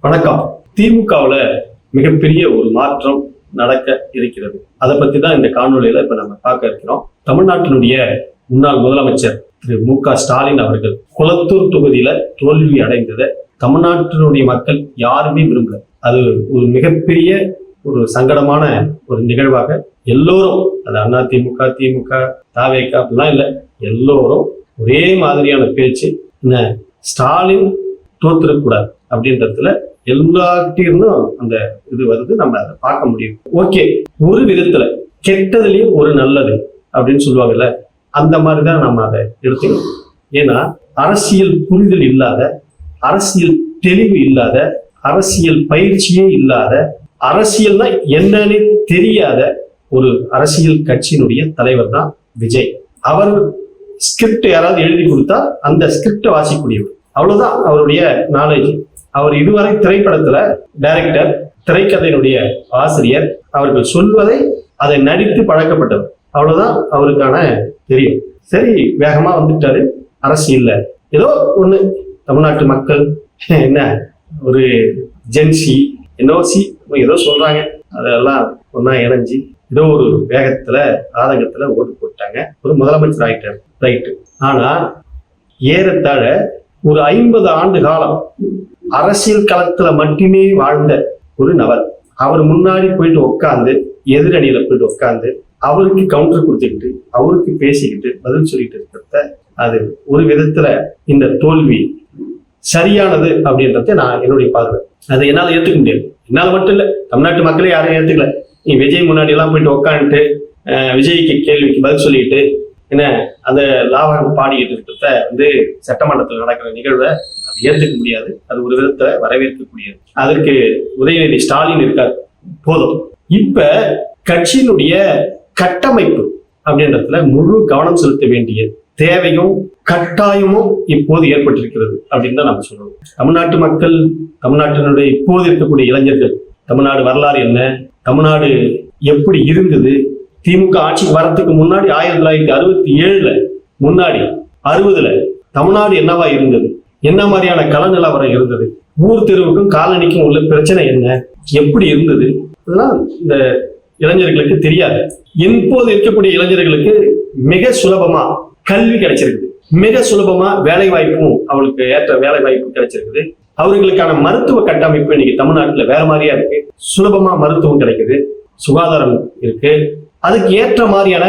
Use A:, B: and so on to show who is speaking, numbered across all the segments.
A: வணக்கம். திமுகவுல மிகப்பெரிய ஒரு மாற்றம் நடக்க இருக்கிறது. அதை பத்தி தான் இந்த காணொலியில இப்ப நம்ம பார்க்க இருக்கிறோம். தமிழ்நாட்டினுடைய முன்னாள் முதலமைச்சர் திரு மு.க. ஸ்டாலின் அவர்கள் குளத்தூர் தொகுதியில தோல்வி அடைந்ததை தமிழ்நாட்டினுடைய மக்கள் யாருமே விரும்பல. அது ஒரு மிகப்பெரிய ஒரு சங்கடமான ஒரு நிகழ்வாக எல்லோரும், அது அண்ணா திமுக, திமுக, தாவேக அப்படிலாம் இல்லை, எல்லோரும் ஒரே மாதிரியான பேச்சு. என்ன, ஸ்டாலின் தோத்துடக்கூடாது அப்படின்றதுல எல்லார்கிட்டும் அந்த இது வருது, நம்ம அதை பார்க்க முடியும். ஓகே, ஒரு விதத்துல கெட்டதுலயும் ஒரு நல்லது அப்படின்னு சொல்லுவாங்கல்ல, அந்த மாதிரிதான் நம்ம அதை எடுத்துக்கணும். ஏன்னா அரசியல் புரிதல் இல்லாத, அரசியல் தெளிவு இல்லாத, அரசியல் பயிற்சியே இல்லாத, அரசியல்னா என்னன்னு தெரியாத ஒரு அரசியல் கட்சியினுடைய தலைவர் தான் விஜய். அவர் ஸ்கிரிப்ட் யாராவது எழுதி கொடுத்தா அந்த ஸ்கிரிப்டை வாசிக்கூடியவர், அவ்வளவுதான் அவருடைய நாலேஜ். அவர் இதுவரை திரைப்படத்துல டைரக்டர், திரைக்கதையினுடைய ஆசிரியர், அவர்கள் சொல்வதை அதை நடித்து பழக்கப்பட்டவர், அவ்வளவுதான் அவருக்கான தெரியும். சரி, வேகமா வந்துட்டாரு அரசியல்ல. ஏதோ ஒண்ணு தமிழ்நாட்டு மக்கள் என்ன ஒரு ஜென்சி என்ஓசி ஏதோ சொல்றாங்க, அதெல்லாம் ஒன்னா இணைஞ்சு ஏதோ ஒரு வேகத்துல ஆதங்கத்துல ஓட்டு போட்டாங்க, ஒரு முதலமைச்சர் ஆயிட்டார். ரைட்டு. ஆனா ஏறத்தாழ ஒரு 50 ஆண்டு காலம் அரசியல் களத்துல மட்டுமே வாழ்ந்த ஒரு நபர், அவர் முன்னாடி போயிட்டு உட்காந்து, எதிரணியில போயிட்டு உட்காந்து அவருக்கு கவுண்டர் கொடுத்துக்கிட்டு, அவருக்கு பேசிக்கிட்டு பதில் சொல்லிட்டு இருக்கிறத, அது ஒரு விதத்துல இந்த தோல்வி சரியானது அப்படின்றத நான் என்னுடைய பார்வை. அதை என்னால ஏத்துக்க முடியாது. என்னால மட்டும் இல்ல, தமிழ்நாட்டு மக்களே யாரும் ஏத்துக்கல. நீ விஜய் முன்னாடி எல்லாம் போயிட்டு உட்காந்துட்டு விஜய்க்கு கேள்விக்கு பதில் சொல்லிட்டு என்ன அந்த லாபகம் பாடிக்கிட்டு இருக்கிறத சட்டமன்றத்தில் நடக்கிற நிகழ்வை அது ஏத்துக்க முடியாது. அது ஒரு விதத்துல வரவேற்கக்கூடியது. அதற்கு உதயநிதி ஸ்டாலின் இருக்கார், போதும். இப்ப கட்சியினுடைய கட்டமைப்பு அப்படின்றதுல முழு கவனம் செலுத்த வேண்டிய தேவையும் கட்டாயமும் இப்போது ஏற்பட்டிருக்கிறது அப்படின்னு தான் நம்ம சொல்லணும். தமிழ்நாட்டு மக்கள், தமிழ்நாட்டினுடைய இப்போது இருக்கக்கூடிய இளைஞர்கள், தமிழ்நாடு வரலாறு என்ன, தமிழ்நாடு எப்படி இருந்தது, திமுக ஆட்சிக்கு வரத்துக்கு முன்னாடி 1967 முன்னாடி 60 தமிழ்நாடு என்னவா இருந்தது, என்ன மாதிரியான கள நிலவரம் இருந்தது, ஊர் தெருவுக்கும் காலனிக்கும் உள்ள பிரச்சனை என்ன, எப்படி இருந்தது, இதெல்லாம் இந்த இளைஞர்களுக்கு தெரியாது. இப்போது இருக்கக்கூடிய இளைஞர்களுக்கு மிக சுலபமா கல்வி கிடைச்சிருக்குது, மிக சுலபமா வேலை வாய்ப்பும், அவளுக்கு ஏற்ற வேலை வாய்ப்பு கிடைச்சிருக்குது. அவர்களுக்கான மருத்துவ கட்டமைப்பு இன்னைக்கு தமிழ்நாட்டுல வேற மாதிரியா இருக்கு. சுலபமா மருத்துவம் கிடைக்குது, சுகாதாரம் இருக்கு, அதுக்கு ஏற்ற மாதிரியான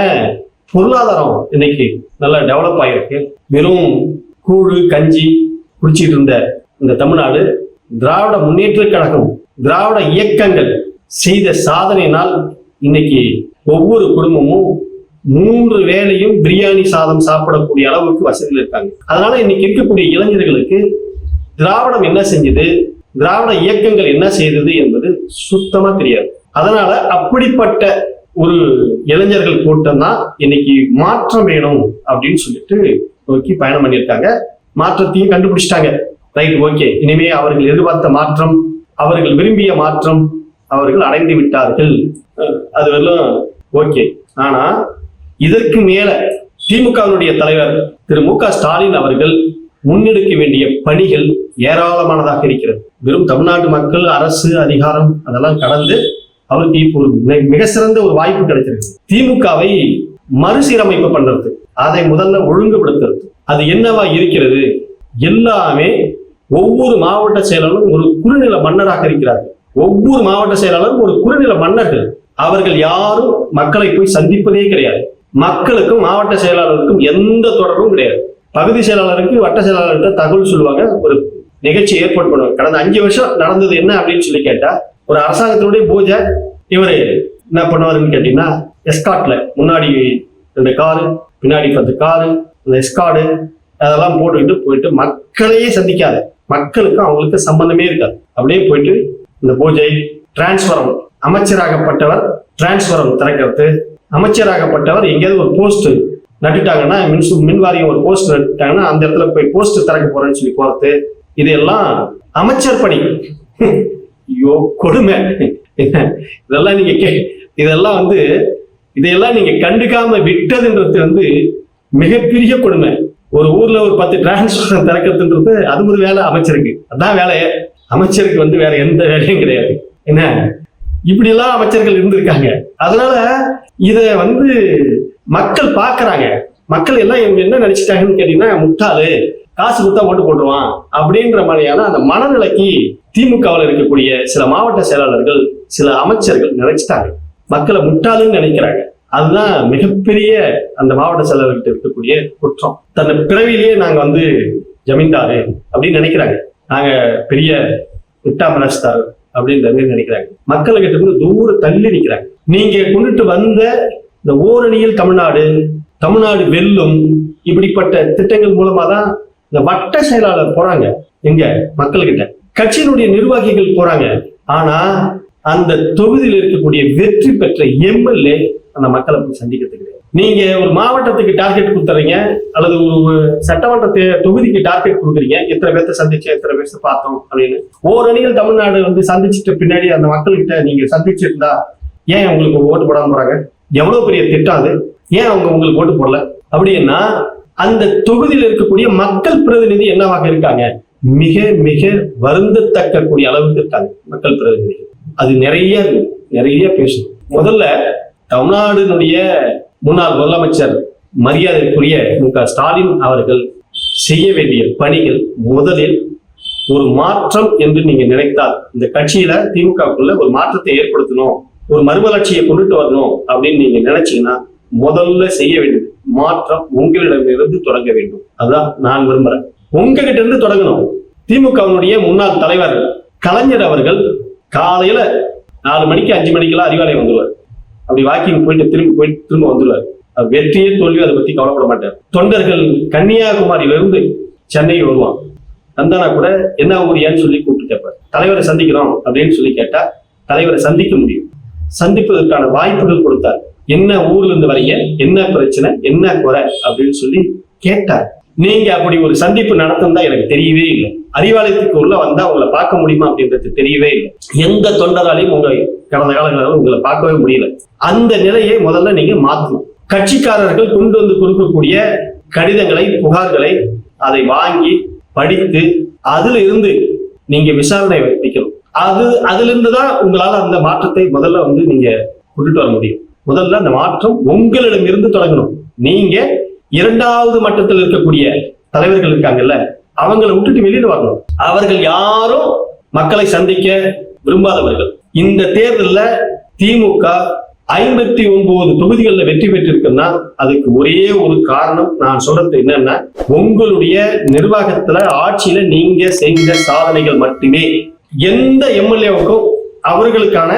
A: பொருளாதாரம் இன்னைக்கு நல்லா டெவலப் ஆயிருக்கு. வெறும் கூழு கஞ்சி குடிச்சிட்டு இருந்த இந்த தமிழ்நாடு திராவிட முன்னேற்ற கழகம், திராவிட இயக்கங்கள் செய்த சாதனையினால் இன்னைக்கு ஒவ்வொரு குடும்பமும் 3 வேளையும் பிரியாணி சாதம் சாப்பிடக்கூடிய அளவுக்கு வசதியில் இருக்காங்க. அதனால இன்னைக்கு இருக்கக்கூடிய இளைஞர்களுக்கு திராவிடம் என்ன செஞ்சது, திராவிட இயக்கங்கள் என்ன செய்தது என்பது சுத்தமா தெரியாது. அதனால அப்படிப்பட்ட ஒரு இளைஞர்கள் கூட்டம் தான் இன்னைக்கு மாற்றம் வேணும் அப்படின்னு சொல்லிட்டு நோக்கி பயணம் பண்ணியிருக்காங்க. மாற்றத்தையும் கண்டுபிடிச்சிட்டாங்க. ரைட், ஓகே, இனிமே அவர்கள் எதிர்பார்த்த மாற்றம், அவர்கள் விரும்பிய மாற்றம் அவர்கள் அடைந்து விட்டார்கள். அது வரலாம் ஓகே. ஆனா இதற்கு மேல திமுகவினுடைய தலைவர் திரு மு.க. ஸ்டாலின் அவர்கள் முன்னெடுக்க வேண்டிய பணிகள் ஏராளமானதாக இருக்கிறது. வெறும் தமிழ்நாட்டு மக்கள், அரசு, அதிகாரம் அதெல்லாம் கடந்து அவருக்கு இப்போ ஒரு மிக சிறந்த ஒரு வாய்ப்பு கிடைச்சிருக்கு. திமுகவை மறுசீரமைப்பு பண்றது, அதை முதல்ல ஒழுங்குபடுத்துறது. அது என்னவா இருக்கிறது, எல்லாமே ஒவ்வொரு மாவட்ட செயலாளரும் ஒரு குறுநில மன்னராக இருக்கிறார்கள். ஒவ்வொரு மாவட்ட செயலாளரும் ஒரு குறுநில மன்னர்கள். அவர்கள் யாரும் மக்களை போய் சந்திப்பதே கிடையாது. மக்களுக்கும் மாவட்ட செயலாளருக்கும் எந்த தொடர்பும் கிடையாது. பகுதி செயலாளருக்கு வட்ட செயலாளர்கிட்ட தகவல் சொல்லுவாங்க, ஒரு நிகழ்ச்சி ஏற்பாடு பண்ணுவாங்க. கடந்த 5 வருஷம் நடந்தது என்ன அப்படின்னு சொல்லி கேட்டா, ஒரு அரசாங்கத்தினுடைய பூஜை, இவரு என்ன பண்ணுவாருன்னு கேட்டீங்கன்னா, எஸ்காட்ல முன்னாடி 2 காரு, பின்னாடி 10 காரு, அந்த எஸ்கார்டு அதெல்லாம் போட்டுக்கிட்டு போயிட்டு மக்களையே சந்திக்காத, மக்களுக்கும் அவங்களுக்கு சம்பந்தமே இருக்காது, அப்படியே போயிட்டு இந்த பூஜை, டிரான்ஸ்பரம், அமைச்சராகப்பட்டவர் டிரான்ஸ்பரம் திறக்கிறது, அமைச்சராகப்பட்டவர் எங்கேயாவது ஒரு போஸ்ட் நட்டுட்டாங்கன்னா, மின்வாரியம் ஒரு போஸ்ட் நட்டுட்டாங்கன்னா அந்த இடத்துல போய் போஸ்ட் திறக்க போறேன்னு சொல்லி போறது, இதெல்லாம் அமைச்சர் பணி. ஐயோ கொடுமை. இதெல்லாம் நீங்க இதையெல்லாம் நீங்க கண்டுக்காம விட்டதுன்றது மிகப்பெரிய கொடுமை. ஒரு ஊர்ல ஒரு 10 டிரான்ஸ்பர் திறக்கிறதுன்றது அது ஒரு வேலை அமைச்சிருக்கு, அதான் வேலையே. அமைச்சருக்கு வந்து வேற எந்த வேலையும் கிடையாது. என்ன இப்படி எல்லாம் அமைச்சர்கள் இருந்திருக்காங்க. அதனால இத வந்து மக்கள் பாக்குறாங்க. மக்கள் எல்லாம் இவங்க என்ன நினைச்சிட்டாங்கன்னு கேட்டீங்கன்னா, முட்டாளு, காசு கொடுத்தா ஓட்டு போட்டுருவான் அப்படின்ற மாதிரியான அந்த மனநிலைக்கு திமுகவில் இருக்கக்கூடிய சில மாவட்ட செயலாளர்கள், சில அமைச்சர்கள் நினைச்சிட்டாங்க. மக்களை முட்டாளுன்னு நினைக்கிறாங்க. அதுதான் மிகப்பெரிய அந்த மாவட்ட செயலாளர்கிட்ட இருக்கக்கூடிய குற்றம். தன்னை பிறவிலேயே நாங்க வந்து ஜமீன்தாரு அப்படின்னு நினைக்கிறாங்க. நாங்க பெரிய விட்டா மனஸ்தார் அப்படின்றது நினைக்கிறாங்க. மக்கள்கிட்ட இருந்து தூர தள்ளி நிற்கிறாங்க. நீங்க கொண்டுட்டு வந்த இந்த ஓரணியில் தமிழ்நாடு வெல்லும் இப்படிப்பட்ட திட்டங்கள் மூலமா தான் இந்த வட்ட செயலாளர் போறாங்க. எங்க மக்கள்கிட்ட கட்சியினுடைய நிர்வாகிகள் போறாங்க. ஆனா அந்த தொகுதியில் இருக்கக்கூடிய வெற்றி பெற்ற எம்எல்ஏ அந்த மக்களை போய் சந்திக்கிறது கிடையாது. நீங்க ஒரு மாவட்டத்துக்கு டார்கெட் கொடுத்துறீங்க, அல்லது ஒரு சட்டமன்ற தொகுதிக்கு டார்கெட் கொடுக்குறீங்க, எத்தனை பேர்த்த சந்திச்சேன், எத்தனை பேர்த்த பார்த்தோம் அப்படின்னு. ஓரணியில் தமிழ்நாடு வந்து சந்திச்சுட்டு பின்னாடி அந்த மக்கள்கிட்ட நீங்க சந்திச்சிருந்தா ஏன் உங்களுக்கு ஓட்டு போடாம போறாங்க? எவ்வளவு பெரிய திட்டம் அது, ஏன் அவங்க உங்களுக்கு ஓட்டு போடல? அப்படின்னா அந்த தொகுதியில் இருக்கக்கூடிய மக்கள் பிரதிநிதி என்னவாக இருக்காங்க? மிக மிக வருந்தத்தக்க கூடிய அளவுக்கு இருக்காங்க மக்கள் பிரதிநிதிகள். அது நிறைய பேசணும். முதல்ல தமிழ்நாடுனுடைய முன்னாள் முதலமைச்சர் மரியாதைக்குரிய மு.க. ஸ்டாலின் அவர்கள் செய்ய வேண்டிய பணிகள், முதலில் ஒரு மாற்றம் என்று நீங்க நினைத்தால், இந்த கட்சியில திமுகவுக்குள்ள ஒரு மாற்றத்தை ஏற்படுத்தணும், ஒரு மறுமலர்ச்சியை கொண்டுட்டு வரணும் அப்படின்னு நீங்க நினைச்சீங்கன்னா, முதல்ல செய்ய வேண்டியது மாற்றம் உங்களிடமிருந்து தொடங்க வேண்டும். அதுதான் நான் விரும்புறேன். உங்ககிட்ட இருந்து தொடங்கணும். திமுகவினுடைய முன்னாள் தலைவர் கலைஞர் அவர்கள் காலையில 4 மணிக்கு 5 மணிக்கெல்லாம் அறிவாலயம் வந்துருவார். அப்படி வாக்கிங் போயிட்டு திரும்ப வந்துருவார். வெற்றியே தோல்வி அதை பத்தி கவலைப்பட மாட்டார். தொண்டர்கள் கன்னியாகுமரியிலிருந்து சென்னை வருவான். வந்தானா கூட என்ன ஊரியான்னு சொல்லி கூப்பிட்டு கேட்பார். தலைவரை சந்திக்கிறோம் அப்படின்னு சொல்லி கேட்டா தலைவரை சந்திக்க முடியும். சந்திப்பதற்கான வாய்ப்புகள் கொடுத்தார். என்ன ஊர்ல இருந்து வரீங்க, என்ன பிரச்சனை, என்ன குறை அப்படின்னு சொல்லி கேட்டார். நீங்க அப்படி ஒரு சந்திப்பு நடத்தினா எனக்கு தெரியவே இல்லை. அறிவாலயத்துக்கு உள்ள வந்தா உங்களை பார்க்க முடியுமா அப்படின்றது தெரியவே இல்லை. எந்த தொண்டராலையும் கடந்த காலங்களில் உங்களை பார்க்கவே முடியல. அந்த நிலையை முதல்ல நீங்க மாற்றணும். கட்சிக்காரர்கள் கொண்டு வந்து கொடுக்கக்கூடிய கடிதங்களை, புகார்களை அதை வாங்கி படித்து அதுல இருந்து நீங்க விசாரணை வைக்கணும். அதுல இருந்துதான் உங்களால அந்த மாற்றத்தை முதல்ல வந்து நீங்க கொண்டுட்டு வர முடியும். முதல்ல அந்த மாற்றம் உங்களிடம் இருந்து தொடங்கணும். நீங்க 2வது மட்டத்தில் இருக்கக்கூடிய தலைவர்கள் இருக்காங்கல்ல, அவங்களை விட்டுட்டு வெளியில வரணும். அவர்கள் யாரும் மக்களை சந்திக்க விரும்பாதவர்கள். இந்த தேர்தலில் திமுக 59 தொகுதிகளில் வெற்றி பெற்றிருக்குன்னா அதுக்கு ஒரே ஒரு காரணம் நான் சொல்றது என்னன்னா, உங்களுடைய நிர்வாகத்துல, ஆட்சியில நீங்க செய்த சாதனைகள் மட்டுமே. எந்த எம்எல்ஏவுக்கும் அவர்களுக்கான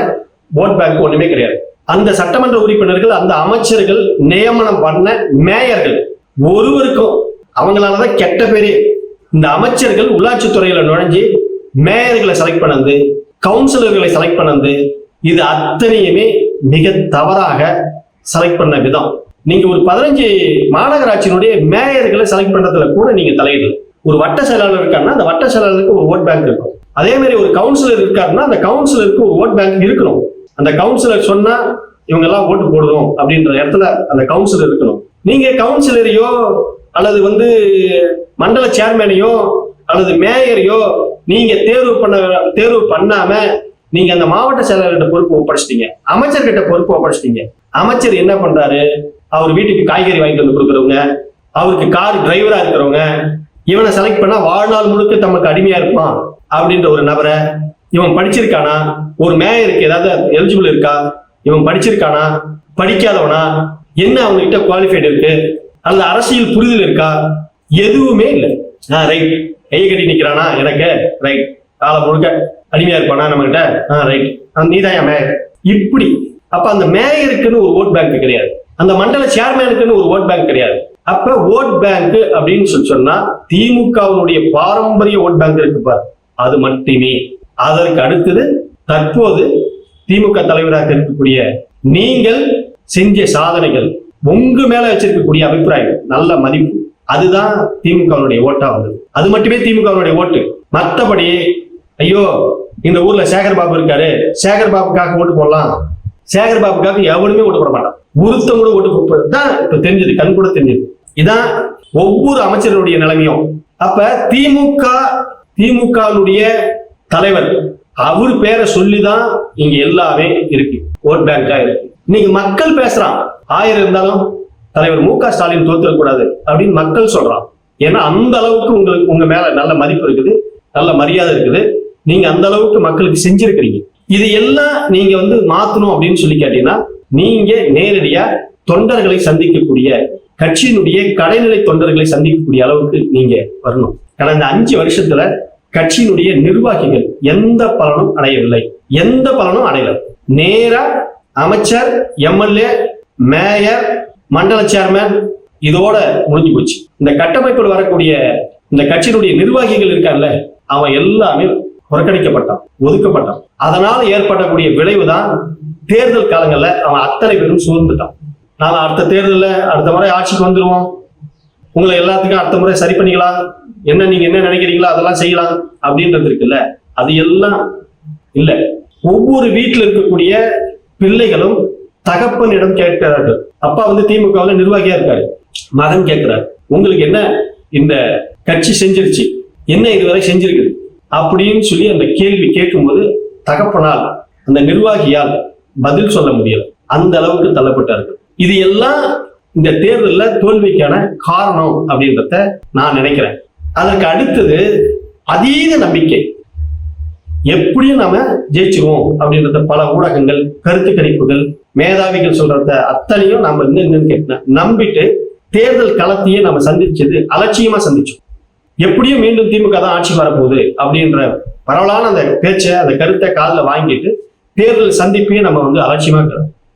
A: ஓட் பேங்க் ஒண்ணுமே கிடையாது. அந்த சட்டமன்ற உறுப்பினர்கள், அந்த அமைச்சர்கள், நியமனம் பண்ண மேயர்கள் ஒருவருக்கும் அவங்களாலதான் கெட்ட பேரே. இந்த அமைச்சர்கள் உள்ளாட்சித்துறையில நுழைஞ்சு மேயர்களை செலக்ட் பண்ணது, கவுன்சிலர்களை செலக்ட் பண்ணது, இது அத்தனையுமே மிக தவறாக செலக்ட் பண்ண விதம். நீங்க ஒரு 15 மாநகராட்சியினுடைய மேயர்களை செலக்ட் பண்றதுல கூட நீங்க தலையிடல. ஒரு வட்ட செயலாளர் இருக்காருன்னா அந்த வட்ட செயலாளருக்கு ஒரு ஓட் பேங்க் இருக்கும். அதே மாதிரி ஒரு கவுன்சிலர் இருக்காருன்னா அந்த கவுன்சிலருக்கு ஒரு ஓட் பேங்க் இருக்கணும். அந்த கவுன்சிலர் சொன்னா இவங்க எல்லாம் ஓட்டு போடணும் அப்படின்ற இடத்துல அந்த கவுன்சிலர் இருக்கணும். நீங்க கவுன்சிலரையோ அல்லது வந்து மண்டல சேர்மேனையோ அல்லது மேயரையோ நீங்க தேர்வு பண்ணாம நீங்க அந்த மாவட்ட செயலாளர்கிட்ட பொறுப்பு ஒப்படைச்சிட்டீங்க, அமைச்சர்கிட்ட பொறுப்பு ஒப்படைச்சிட்டீங்க. அமைச்சர் என்ன பண்றாரு? அவர் வீட்டுக்கு காய்கறி வாங்கிட்டு வந்து கொடுக்குறவங்க, அவருக்கு கார் டிரைவரா இருக்கிறவங்க, இவனை செலக்ட் பண்ணா வாழ்நாள் முழுக்க தமக்கு அடிமையா இருப்பான் அப்படின்ற ஒரு நபரை, இவன் படிச்சிருக்கானா, ஒரு மேயருக்கு ஏதாவது எலிஜிபிள் இருக்கா, இவன் படிச்சிருக்கானா, படிக்காதவனா, என்ன அவங்ககிட்ட குவாலிஃபைடு இருக்கு, அல்லது அரசியல் புரிதல் இருக்கா, எதுவுமே இல்லை. ரைட், கையை கட்டி நிக்கிறானா, எனக்கு ரைட், காலம் முழுக்க அடிமையா இருப்பானா நம்ம கிட்ட, ரைட், நீதான் மேயர். இப்படி அப்ப அந்த மேயருக்குன்னு ஒரு ஓட் பேங்க் கிடையாது, அந்த மண்டல சேர்மேனுக்குன்னு ஒரு ஓட் பேங்க் கிடையாது. அப்ப ஓட் பேங்க் அப்படின்னு சொன்னா திமுகவுடைய பாரம்பரிய ஓட் பேங்க் இருக்கு பாரு, அது மட்டுமே. அதற்கு அடுத்தது தற்போது திமுக தலைவராக இருக்கக்கூடிய நீங்கள் செஞ்ச சாதனைகள், உங்க மேல வச்சிருக்கக்கூடிய அபிப்பிராயம், நல்ல மதிப்பு, அதுதான் திமுகவுடைய ஓட்டா வந்தது. அது மட்டுமே திமுகவுடைய ஓட்டு. மற்றபடி ஐயோ இந்த ஊர்ல சேகர் பாபு இருக்காரு, சேகர் பாபுக்காக ஓட்டு போடலாம், சேகர் பாபுக்காக எவனுமே ஓட்டு போட மாட்டான், ஒருத்தம் கூட ஓட்டு போட்டுதான் இப்ப தெரிஞ்சது, கண் கூட தெரிஞ்சது. இதான் ஒவ்வொரு அமைச்சருடைய நிலைமையும். அப்ப திமுகவுடைய தலைவர் அவர் பேரை சொல்லிதான் இங்க எல்லாமே இருக்கு, ஓட் பேங்கா இருக்கு. இன்னைக்கு மக்கள் பேசுறான், 1000 இருந்தாலும் தலைவர் மு.க. ஸ்டாலின் தோத்துடக்கூடாது அப்படின்னு மக்கள் சொல்றான். ஏன்னா அந்த அளவுக்கு உங்களுக்கு உங்க மேல நல்ல மதிப்பு இருக்குது, நல்ல மரியாதை இருக்குது. நீங்க அந்த அளவுக்கு மக்களுக்கு செஞ்சிருக்கிறீங்க. இது எல்லாம் நீங்க மாத்தணும் அப்படின்னு சொல்லி கேட்டீங்கன்னா, நீங்க நேரடியா தொண்டர்களை சந்திக்கக்கூடிய, கட்சியினுடைய கடைநிலை தொண்டர்களை சந்திக்கக்கூடிய அளவுக்கு நீங்க வரணும். கடந்த 5 வருஷத்துல கட்சியினுடைய நிர்வாகிகள் எந்த பலனும் அடையவில்லை, எந்த பலனும் அடையல. நேரா அமைச்சர், எம்எல்ஏ, மேயர், மண்டல சேர்மன் இதோட முடிஞ்சு போச்சு. இந்த கட்டமைப்பில் வரக்கூடிய இந்த கட்சியினுடைய நிர்வாகிகள் இருக்கார்ல, அவன் எல்லாமே புறக்கணிக்கப்பட்டான், ஒதுக்கப்பட்டான். அதனால ஏற்படக்கூடிய விளைவுதான் தேர்தல் காலங்கள்ல அவன் அத்தனை பேரும் சூழ்ந்துட்டான். நாம அடுத்த தேர்தலில் அடுத்த முறை ஆட்சிக்கு வந்துருவோம், உங்களை எல்லாத்துக்கும் அடுத்த முறை சரி பண்ணிக்கலாம், நீங்க என்ன நினைக்கிறீங்களோ அதெல்லாம் செய்யலாம் அப்படின்றது இருக்குல்ல, அது எல்லாம் இல்ல. ஒவ்வொரு வீட்டில் இருக்கக்கூடிய பிள்ளைகளும் தகப்பனிடம் கேட்கிறார்கள். அப்பா திமுகவில் நிர்வாகியா இருக்காரு, மகன் கேட்கிறார், உங்களுக்கு என்ன இந்த கட்சி செஞ்சிருச்சு, என்ன இதுவரை செஞ்சிருக்குது அப்படின்னு சொல்லி அந்த கேள்வி கேட்கும்போது தகப்பனால், அந்த நிர்வாகியால் பதில் சொல்ல முடியல. அந்த அளவுக்கு தள்ளப்பட்டார்கள். இது எல்லாம் இந்த தேர்தலில் தோல்விக்கான காரணம் அப்படின்றத நான் நினைக்கிறேன். அதற்கு அடுத்தது அதீத நம்பிக்கை, எப்படியும் நாம ஜெயிச்சிருவோம் அப்படின்றத பல ஊடகங்கள், கருத்து கணிப்புகள், மேதாவிகள் சொல்றத அத்தனையும் நாம என்னன்னு கேட்டேன் நம்பிட்டு தேர்தல் களத்தையே நம்ம சந்திச்சது அலட்சியமா சந்திச்சோம். எப்படியும் மீண்டும் திமுக தான் ஆட்சி வரப்போகுது அப்படின்ற பரவலான அந்த பேச்சை, அந்த கருத்தை காலில் வாங்கிட்டு தேர்தல் சந்திப்பையும் நம்ம அலட்சியமா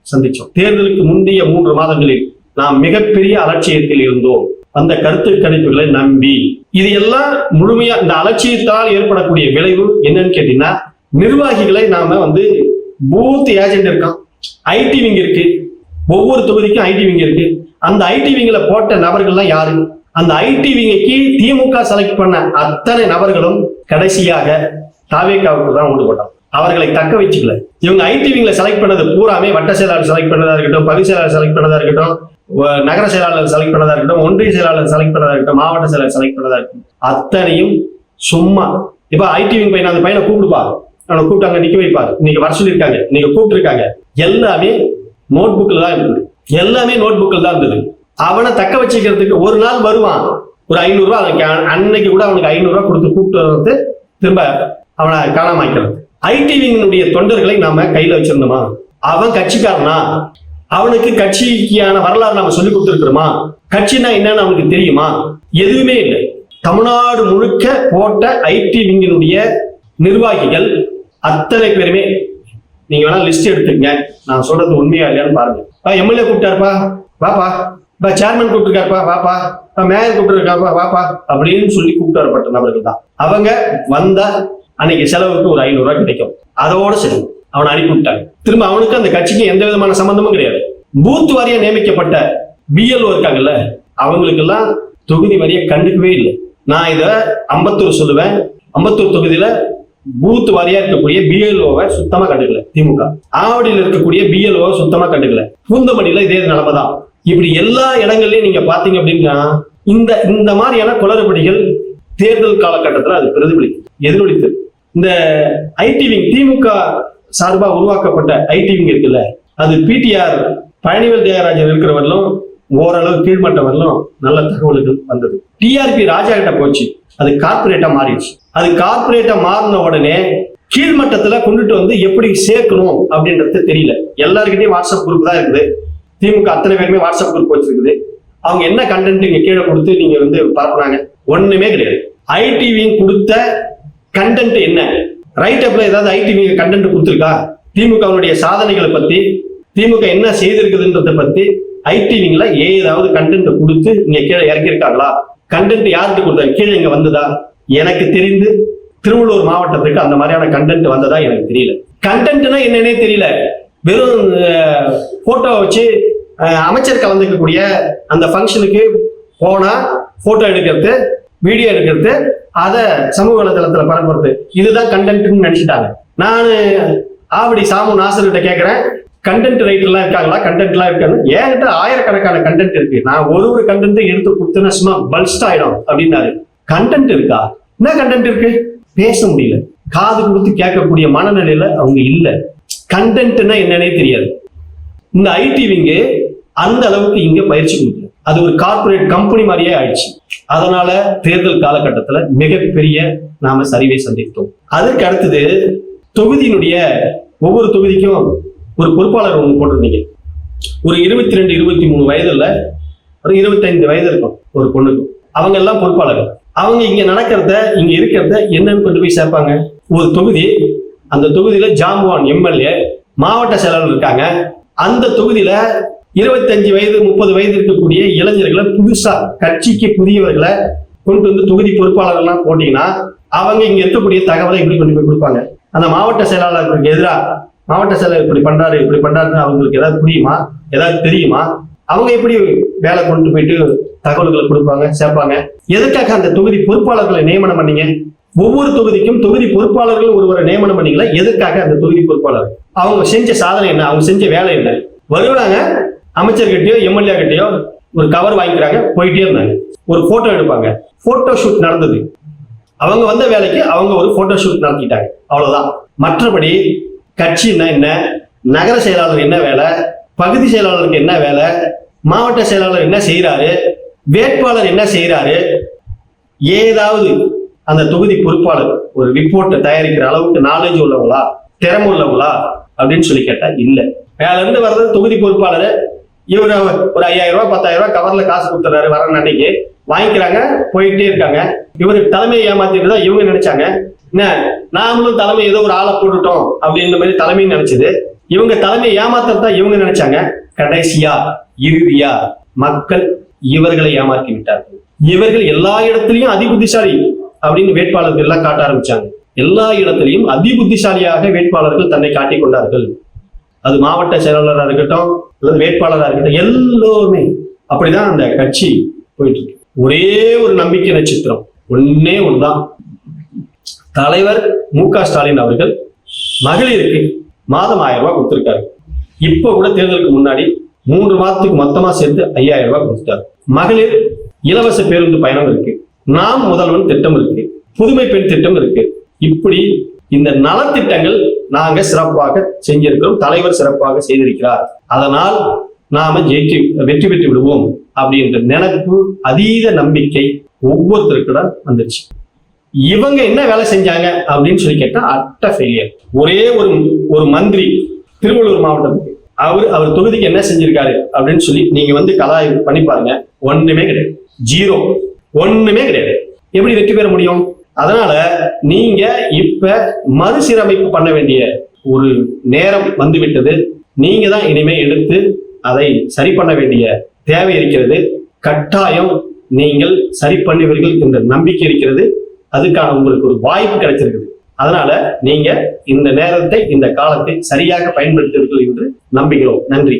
A: சந்திச்சோம். தேர்தலுக்கு முந்தைய 3 மாதங்களில் நாம் மிகப்பெரிய அலட்சியத்தில் இருந்தோம், அந்த கருத்து கணிப்புகளை நம்பி. இது எல்லாம் முழுமையா இந்த அலட்சியத்தால் ஏற்படக்கூடிய விளைவு என்னன்னு கேட்டீங்கன்னா, நிர்வாகிகளை நாம பூத் ஏஜென்ட் இருக்கான், ஐடி விங் இருக்கு, ஒவ்வொரு தொகுதிக்கும் ஐடி விங் இருக்கு. அந்த ஐடி விங்ல போட்ட நபர்கள்லாம் யாரு? அந்த ஐடி விங்கைக்கு திமுக செலக்ட் பண்ண அத்தனை நபர்களும் கடைசியாக தாவேகாவுக்கு தான் ஓட்டு போட்டாங்க. அவர்களை தக்க வச்சுக்கல. இவங்க ஐடி விங்ல செலக்ட் பண்ணது பூராமே வட்ட செயலாளர் செலக்ட் பண்ணதா இருக்கட்டும், பகுதி செயலாளர் செலக்ட் பண்ணதா இருக்கட்டும், நகர செயலாளர் செலக்ட் பண்ணதா இருக்கட்டும், ஒன்றிய செயலாளர் செலக்ட் பண்ணதா இருக்கட்டும், மாவட்ட செயலாளர் செலக்ட் பண்ணதா இருக்கட்டும், அத்தனையும் சும்மா. இப்ப ஐடி விங் பையன், அந்த பையனை கூப்பிடுப்பா, அவனை கூப்பிட்டு அங்க நிக்க வைப்பாரு, இன்னைக்கு வர சொல்லியிருக்காங்க, நீங்க கூப்பிட்டு இருக்காங்க, எல்லாமே நோட் புக்ல தான் இருக்குது, எல்லாமே நோட் புக்கில் தான் இருந்தது. அவனை தக்க வச்சுக்கிறதுக்கு ஒரு நாள் வருவான், ஒரு 500 ரூபா, அன்னைக்கு கூட அவனுக்கு 500 ரூபா கொடுத்து கூப்பிட்டு வர்றது, திரும்ப அவனை காணாம ஆக்கிறது. ஐடி விங்கினுடைய தொண்டர்களை நாம கையில வச்சிருந்தோமா? அவன் கட்சிக்காரனா? அவனுக்கு கட்சிக்கான வரலாறு நாம சொல்லி கொடுத்துருக்கிறோமா? கட்சினா என்னன்னு அவனுக்கு தெரியுமா? எதுவுமே இல்லை. தமிழ்நாடு முழுக்க போட்ட ஐடி விங்கினுடைய நிர்வாகிகள் அத்தனை பேருமே, நீங்க வேணா லிஸ்ட் எடுத்துக்கங்க, நான் சொல்றது உண்மையா இல்லையான்னு பாருங்க. எம்எல்ஏ கூப்பிட்டாருப்பா வாப்பா, சேர்மன் கூப்பிட்டுருக்காருப்பா வாப்பா, மேயர் கூப்பிட்டுருக்காருப்பா வாப்பா அப்படின்னு சொல்லி கூப்பிட்டு வரப்பட்ட நபர்கள் தான். அவங்க வந்தா அன்னைக்கு செலவுக்கு ஒரு 500 ரூபாய் கிடைக்கும், அதோட சரி அவனை அனுப்பிவிட்டாங்க. திரும்ப அவனுக்கு அந்த கட்சிக்கு எந்த விதமான சம்பந்தமும் கிடையாது. பூத் வாரியா நியமிக்கப்பட்ட பிஎல்ஓ இருக்காங்கல்ல, அவங்களுக்கு எல்லாம் தொகுதி வாரியா கண்டுக்கவே இல்லை. நான் இத அம்பத்தூர் சொல்லுவேன், அம்பத்தூர் தொகுதியில பூத் வாரியா இருக்கக்கூடிய பிஎல்ஓவை சுத்தமா கண்டுக்கல திமுக. ஆவடியில் இருக்கக்கூடிய பிஎல்ஓ சுத்தமா கண்டுக்கல. பூந்தமல்லியில இதே நிலைமைதான். இப்படி எல்லா இடங்கள்லயும் நீங்க பாத்தீங்க அப்படின்னா இந்த மாதிரியான குளறுபடிகள் தேர்தல் காலகட்டத்தில் அது எதிரொலித்தது. இந்த ஐடி விங், திமுக சார்பா உருவாக்கப்பட்ட ஐடி விங் இருக்குல்ல, அது பிடிஆர் பழனிவேல் தியாகராஜன் இருக்கிறவர்களும் ஓரளவு கீழ்மட்ட வரலும் நல்ல தகவல்கள் வந்தது. டிஆர்பி ராஜா கிட்ட போச்சு, அது கார்பரேட்டா மாறிடுச்சு. அது கார்பரேட்டா மாறின உடனே கீழ்மட்டத்துல கொண்டுட்டு எப்படி சேர்க்கணும் அப்படின்றது தெரியல. எல்லாருக்கிட்டையும் வாட்ஸ்அப் குரூப் தான் இருக்குது. திமுக அத்தனை பேருமே வாட்ஸ்அப் குரூப் வச்சிருக்குது. அவங்க என்ன கண்டென்ட் இங்க கீழே கொடுத்து நீங்க பரப்புனாங்க? ஒண்ணுமே கிடையாது. ஐடி விங் கொடுத்த கண்டென்ட் என்ன? ரைட் அப்ல ஏதாவது ஐடி விங் கண்டென்ட் கொடுத்துருக்கா? திமுகவுடைய சாதனைகளை பத்தி, திமுக என்ன செய்திருக்குதுன்றத பத்தி ஐடி விங்ல ஏதாவது கண்டென்ட் கொடுத்து இங்க கீழே இறக்கியிருக்காங்களா? கண்டென்ட் யாருக்கு கொடுத்தாங்க? கீழே இங்க வந்ததா? எனக்கு தெரிந்து திருவள்ளூர் மாவட்டத்துக்கு அந்த மாதிரியான கண்டென்ட் வந்ததா எனக்கு தெரியல. கண்டென்ட்னா என்னன்னே தெரியல. வெறும் போட்டோ வச்சு அமைச்சர் கலந்துக்கக்கூடிய அந்த ஃபங்க்ஷனுக்கு போனா போட்டோ எடுக்கிறது, வீடியோ எடுக்கிறது, அதை சமூக வலைதளத்துல பரப்புறது, இதுதான் கண்டென்ட்னு நினைச்சிட்டாங்க. நான் ஆவடி சாமு நாசர்கிட்ட கேட்கிறேன், கண்டென்ட் ரைட்டர்லாம் இருக்காங்களா? கண்டென்ட் எல்லாம் இருக்காங்க. என்கிட்ட ஆயிரக்கணக்கான கண்டென்ட் இருக்கு, நான் ஒரு கண்டென்ட் எடுத்து கொடுத்தேன்னா சும்மா பல்ஸ்ட் ஆயிடும் அப்படின்னாரு. கண்டென்ட் இருக்கா? என்ன கண்டென்ட் இருக்கு? பேச முடியல. காது கொடுத்து கேட்கக்கூடிய மனநிலையில அவங்க இல்ல. கண்டென்ட்னா என்னன்னே தெரியாது. இந்த ஐடி விங்கு அந்த அளவுக்கு இங்க பயிற்சி கொடுக்கல. அது ஒரு கார்பரேட் கம்பெனி மாதிரியே ஆயிடுச்சு. அதனால தேர்தல் காலகட்டத்துல மிகப்பெரிய நாம சரிவை சந்தித்தோம். அதுக்கு அடுத்தது தொகுதியினுடைய ஒவ்வொரு தொகுதிக்கும் ஒரு பொறுப்பாளர் ஒன்று போட்டிருந்தீங்க. ஒரு 22, 23 வயதுல ஒரு 25 வயது இருக்கும் ஒரு பொண்ணுக்கு. அவங்க எல்லாம் பொறுப்பாளர்கள். அவங்க இங்க நடக்கிறத, இங்க இருக்கிறத என்னன்னு கொண்டு போய் சேர்ப்பாங்க. ஒரு தொகுதி, அந்த தொகுதியில ஜாம்பவான் எம்எல்ஏ, மாவட்ட செயலாளர் இருக்காங்க. அந்த தொகுதியில 25 வயது 30 வயது இருக்கக்கூடிய இளைஞர்களை, புதுசா கட்சிக்கு புதியவர்களை கொண்டு வந்து தொகுதி பொறுப்பாளர்கள்லாம் போட்டீங்கன்னா அவங்க இங்க இருக்கக்கூடிய தகவலை எப்படி கொண்டு போய் கொடுப்பாங்க? அந்த மாவட்ட செயலாளருக்கு எதிராக மாவட்ட செயலர் இப்படி பண்றாருன்னு அவங்களுக்கு ஏதாவது புரியுமா? ஏதாவது தெரியுமா? அவங்க எப்படி வேலை கொண்டு போயிட்டு தகவல்களை கொடுப்பாங்க, சேர்ப்பாங்க? எதுக்காக அந்த தொகுதி பொறுப்பாளர்களை நியமனம் பண்ணீங்க? ஒவ்வொரு தொகுதிக்கும் தொகுதி பொறுப்பாளர்கள் ஒருவரை நியமனம் பண்ணீங்களா? எதுக்காக அந்த தொகுதி பொறுப்பாளர்? அவங்க செஞ்ச சாதனை என்ன? அவங்க செஞ்ச வேலை என்ன? வருவாங்க, அமைச்சர்கிட்டயோ எம்எல்ஏ கிட்டயோ ஒரு கவர் வாங்கிக்கிறாங்க, போயிட்டே இருந்தாங்க. ஒரு போட்டோ எடுப்பாங்க. போட்டோ ஷூட் நடந்தது. அவங்க வந்த வேலைக்கு அவங்க ஒரு போட்டோ ஷூட் நடத்திட்டாங்க, அவ்வளவுதான். மற்றபடி கட்சின்னா என்ன, நகர செயலாளர் என்ன வேலை, பகுதி செயலாளருக்கு என்ன வேலை, மாவட்ட செயலாளர் என்ன செய்யறாரு, வேட்பாளர் என்ன செய்யறாரு, ஏதாவது அந்த தொகுதி பொறுப்பாளர் ஒரு ரிப்போர்ட்டை தயாரிக்கிற அளவுக்கு நாலேஜ் உள்ளவங்களா, திறமை உள்ளவங்களா அப்படின்னு சொல்லி கேட்டா இல்ல. வேலை இருந்து வர்றது தொகுதி பொறுப்பாளர். இவர் ஒரு 5000 ரூபாய் 10,000 ரூபாய் கவர்ல காசு கொடுத்துறாரு, வர அன்னைக்கு வாங்கிக்கிறாங்க, போயிட்டே இருக்காங்க. இவருக்கு தலைமையை ஏமாத்திட்டு தான் இவங்க நினைச்சாங்க. என்ன, நாமளும் தலைமை ஏதோ ஒரு ஆளை போட்டுட்டோம் அப்படின்ற மாதிரி தலைமை நினைச்சது. இவங்க தலைமையை ஏமாத்தான் இவங்க நினைச்சாங்க. கடைசியா இறுதியா மக்கள் இவர்களை ஏமாற்றி விட்டார்கள். இவர்கள் எல்லா இடத்துலயும் அதிபுத்திசாலி அப்படின்னு வேட்பாளர்கள் எல்லாம் காட்ட ஆரம்பிச்சாங்க. எல்லா இடத்திலையும் அதிபுத்திசாலியாக வேட்பாளர்கள் தன்னை காட்டிக் கொண்டார்கள். அது மாவட்ட செயலாளராக இருக்கட்டும் அல்லது வேட்பாளராக இருக்கட்டும், எல்லோருமே அப்படிதான் அந்த கட்சி போயிட்டு இருக்கு. ஒரே ஒரு நம்பிக்கை நட்சத்திரம் ஒன்னே ஒன்றுதான். தலைவர் மு.க. ஸ்டாலின் அவர்கள் மகளிருக்கு மாதம் 1000 ரூபாய் கொடுத்திருக்காரு. இப்ப கூட தேர்தலுக்கு முன்னாடி 3 மாதத்துக்கு மொத்தமா சேர்த்து 5000 ரூபாய் கொடுத்துட்டாரு. மகளிர் இலவச பேருந்து பயணம் இருக்கு, நாம் முதல்வன் திட்டம் இருக்கு, புதுமை பெண் திட்டம் இருக்கு. இப்படி இந்த நலத்திட்டங்கள் நாங்க சிறப்பாக செஞ்சிருக்கிறோம், தலைவர் சிறப்பாக செய்திருக்கிறார். அதனால் நாம வெற்றி பெற்று விடுவோம் அப்படின்ற நினைப்பு, அதீத நம்பிக்கை ஒவ்வொருத்தருக்கும் வந்துருச்சு. இவங்க என்ன வேலை செஞ்சாங்க அப்படின்னு சொல்லி கேட்டா அட்ட ஃபெயிலியர். ஒரே ஒரு மந்திரி திருவள்ளூர் மாவட்டத்துக்கு அவர் தொகுதிக்கு என்ன செஞ்சிருக்காரு அப்படின்னு சொல்லி நீங்க வந்து கலாய்வு பண்ணி பாருங்க. ஒண்ணுமே கிடையாது, ஜீரோ, ஒண்ணுமே கிடையாது. எப்படி வெற்றி பெற முடியும்? அதனால நீங்க இப்ப மறுசீரமைப்பு பண்ண வேண்டிய ஒரு நேரம் வந்துவிட்டது. நீங்க தான் இனிமே எடுத்து அதை சரி பண்ண வேண்டிய தேவை இருக்கிறது. கட்டாயம் நீங்கள் சரி பண்ணுவீர்கள் என்ற நம்பிக்கை இருக்கிறது. அதுக்கான உங்களுக்கு ஒரு வாய்ப்பு கிடைச்சிருக்குது. அதனால நீங்க இந்த நேரத்தை, இந்த காலத்தை சரியாக பயன்படுத்துவீர்கள் என்று நம்புகிறோம். நன்றி.